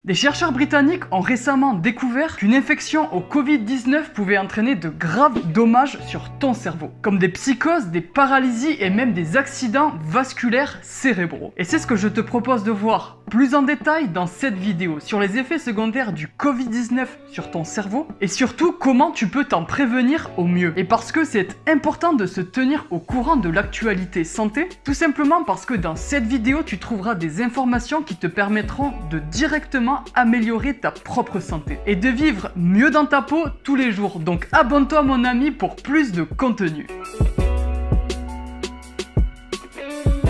Des chercheurs britanniques ont récemment découvert qu'une infection au Covid-19 pouvait entraîner de graves dommages sur ton cerveau, comme des psychoses, des paralysies et même des accidents vasculaires cérébraux. Et c'est ce que je te propose de voir plus en détail dans cette vidéo sur les effets secondaires du Covid-19 sur ton cerveau et surtout comment tu peux t'en prévenir au mieux. Et parce que c'est important de se tenir au courant de l'actualité santé, tout simplement parce que dans cette vidéo tu trouveras des informations qui te permettront de directement améliorer ta propre santé et de vivre mieux dans ta peau tous les jours. Donc abonne-toi mon ami pour plus de contenu.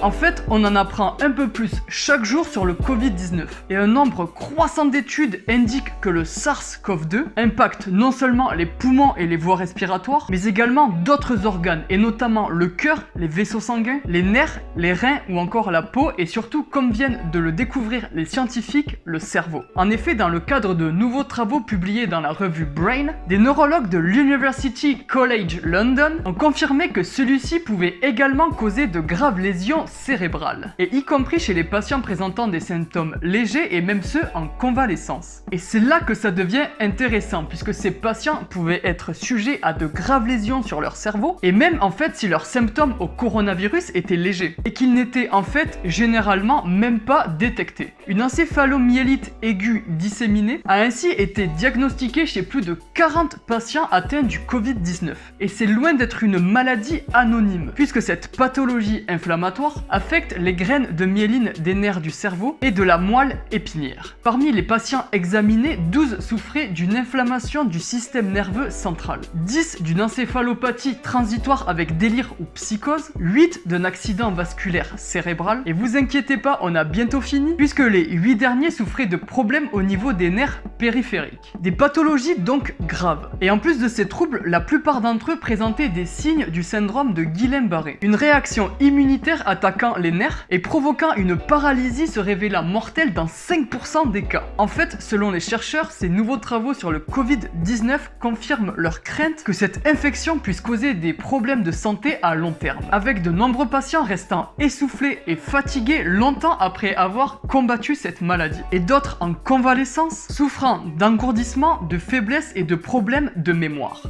En fait, on en apprend un peu plus chaque jour sur le Covid-19 et un nombre croissant d'études indique que le SARS-CoV-2 impacte non seulement les poumons et les voies respiratoires, mais également d'autres organes et notamment le cœur, les vaisseaux sanguins, les nerfs, les reins ou encore la peau et surtout, comme viennent de le découvrir les scientifiques, le cerveau. En effet, dans le cadre de nouveaux travaux publiés dans la revue Brain, des neurologues de l'University College London ont confirmé que celui-ci pouvait également causer de graves lésions cérébrale, et y compris chez les patients présentant des symptômes légers et même ceux en convalescence. Et c'est là que ça devient intéressant, puisque ces patients pouvaient être sujets à de graves lésions sur leur cerveau, et même en fait si leurs symptômes au coronavirus étaient légers, et qu'ils n'étaient en fait généralement même pas détectés. Une encéphalomyélite aiguë disséminée a ainsi été diagnostiquée chez plus de 40 patients atteints du Covid-19. Et c'est loin d'être une maladie anonyme, puisque cette pathologie inflammatoire affecte les graines de myéline des nerfs du cerveau et de la moelle épinière. Parmi les patients examinés, 12 souffraient d'une inflammation du système nerveux central, 10 d'une encéphalopathie transitoire avec délire ou psychose, 8 d'un accident vasculaire cérébral, et vous inquiétez pas, on a bientôt fini, puisque les 8 derniers souffraient de problèmes au niveau des nerfs périphériques. Des pathologies donc graves. Et en plus de ces troubles, la plupart d'entre eux présentaient des signes du syndrome de Guillain-Barré, une réaction immunitaire attaquant les nerfs et provoquant une paralysie se révélant mortelle dans 5% des cas. En fait, selon les chercheurs, ces nouveaux travaux sur le Covid-19 confirment leur crainte que cette infection puisse causer des problèmes de santé à long terme, avec de nombreux patients restant essoufflés et fatigués longtemps après avoir combattu cette maladie, et d'autres en convalescence, souffrant d'engourdissement, de faiblesse et de problèmes de mémoire.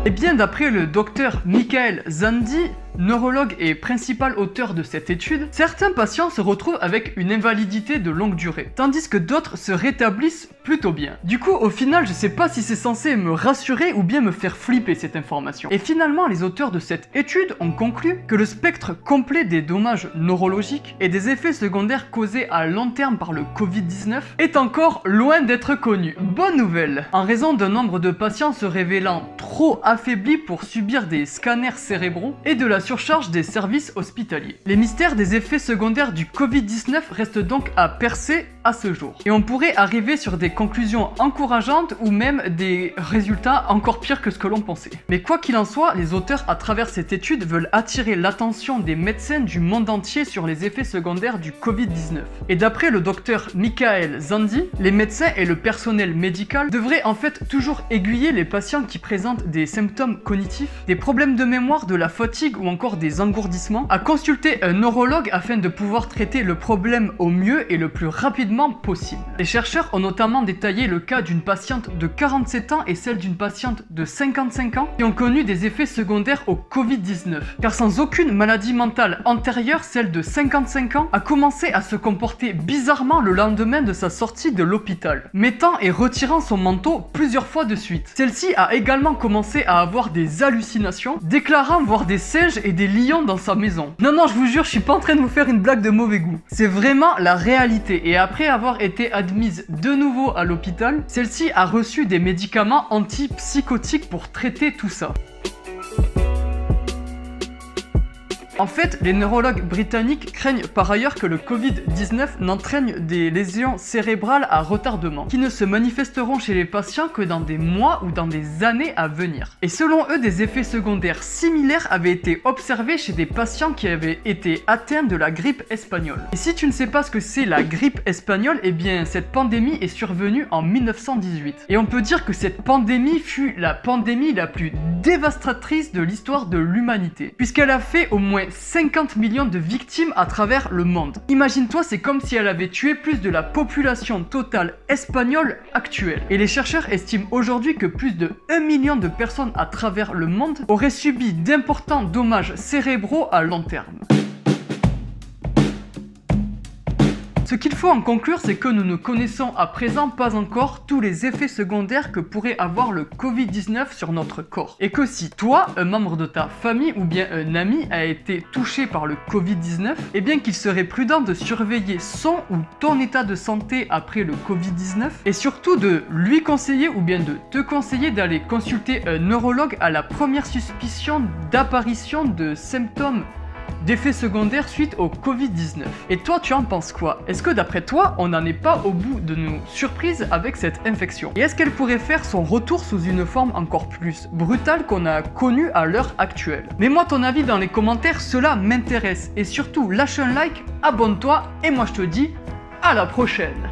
Et bien d'après le docteur Michael Zandi, neurologue et principal auteur de cette étude, certains patients se retrouvent avec une invalidité de longue durée, tandis que d'autres se rétablissent plutôt bien. Du coup, au final, je sais pas si c'est censé me rassurer ou bien me faire flipper cette information. Et finalement, les auteurs de cette étude ont conclu que le spectre complet des dommages neurologiques et des effets secondaires causés à long terme par le Covid-19 est encore loin d'être connu. Bonne nouvelle! En raison d'un nombre de patients se révélant trop affaiblis pour subir des scanners cérébraux et de la surcharge des services hospitaliers. Les mystères des effets secondaires du Covid-19 restent donc à percer à ce jour. Et on pourrait arriver sur des conclusions encourageantes ou même des résultats encore pires que ce que l'on pensait. Mais quoi qu'il en soit, les auteurs à travers cette étude veulent attirer l'attention des médecins du monde entier sur les effets secondaires du Covid-19. Et d'après le docteur Michael Zandi, les médecins et le personnel médical devraient en fait toujours aiguiller les patients qui présentent des symptômes cognitifs, des problèmes de mémoire, de la fatigue ou encore des engourdissements, à consulter un neurologue afin de pouvoir traiter le problème au mieux et le plus rapidement possible. Les chercheurs ont notamment détaillé le cas d'une patiente de 47 ans et celle d'une patiente de 55 ans qui ont connu des effets secondaires au Covid-19. Car sans aucune maladie mentale antérieure, celle de 55 ans a commencé à se comporter bizarrement le lendemain de sa sortie de l'hôpital, mettant et retirant son manteau plusieurs fois de suite. Celle-ci a également commencé à avoir des hallucinations, déclarant voir des singes et des lions dans sa maison. Non, je vous jure, je suis pas en train de vous faire une blague de mauvais goût. C'est vraiment la réalité. Et après avoir été admise de nouveau à l'hôpital, celle-ci a reçu des médicaments antipsychotiques pour traiter tout ça. En fait, les neurologues britanniques craignent par ailleurs que le Covid-19 n'entraîne des lésions cérébrales à retardement, qui ne se manifesteront chez les patients que dans des mois ou dans des années à venir. Et selon eux, des effets secondaires similaires avaient été observés chez des patients qui avaient été atteints de la grippe espagnole. Et si tu ne sais pas ce que c'est la grippe espagnole, eh bien cette pandémie est survenue en 1918. Et on peut dire que cette pandémie fut la pandémie la plus dévastatrice de l'histoire de l'humanité, puisqu'elle a fait au moins 50 millions de victimes à travers le monde. Imagine-toi, c'est comme si elle avait tué plus de la population totale espagnole actuelle. Et les chercheurs estiment aujourd'hui que plus de 1 million de personnes à travers le monde auraient subi d'importants dommages cérébraux à long terme. Ce qu'il faut en conclure, c'est que nous ne connaissons à présent pas encore tous les effets secondaires que pourrait avoir le Covid-19 sur notre corps. Et que si toi, un membre de ta famille ou bien un ami a été touché par le Covid-19, eh bien qu'il serait prudent de surveiller son ou ton état de santé après le Covid-19 et surtout de lui conseiller ou bien de te conseiller d'aller consulter un neurologue à la première suspicion d'apparition de symptômes d'effets secondaires suite au Covid-19. Et toi, tu en penses quoi? Est-ce que d'après toi, on n'en est pas au bout de nos surprises avec cette infection? Et est-ce qu'elle pourrait faire son retour sous une forme encore plus brutale qu'on a connue à l'heure actuelle? Mets-moi ton avis dans les commentaires, cela m'intéresse. Et surtout, lâche un like, abonne-toi, et moi je te dis à la prochaine!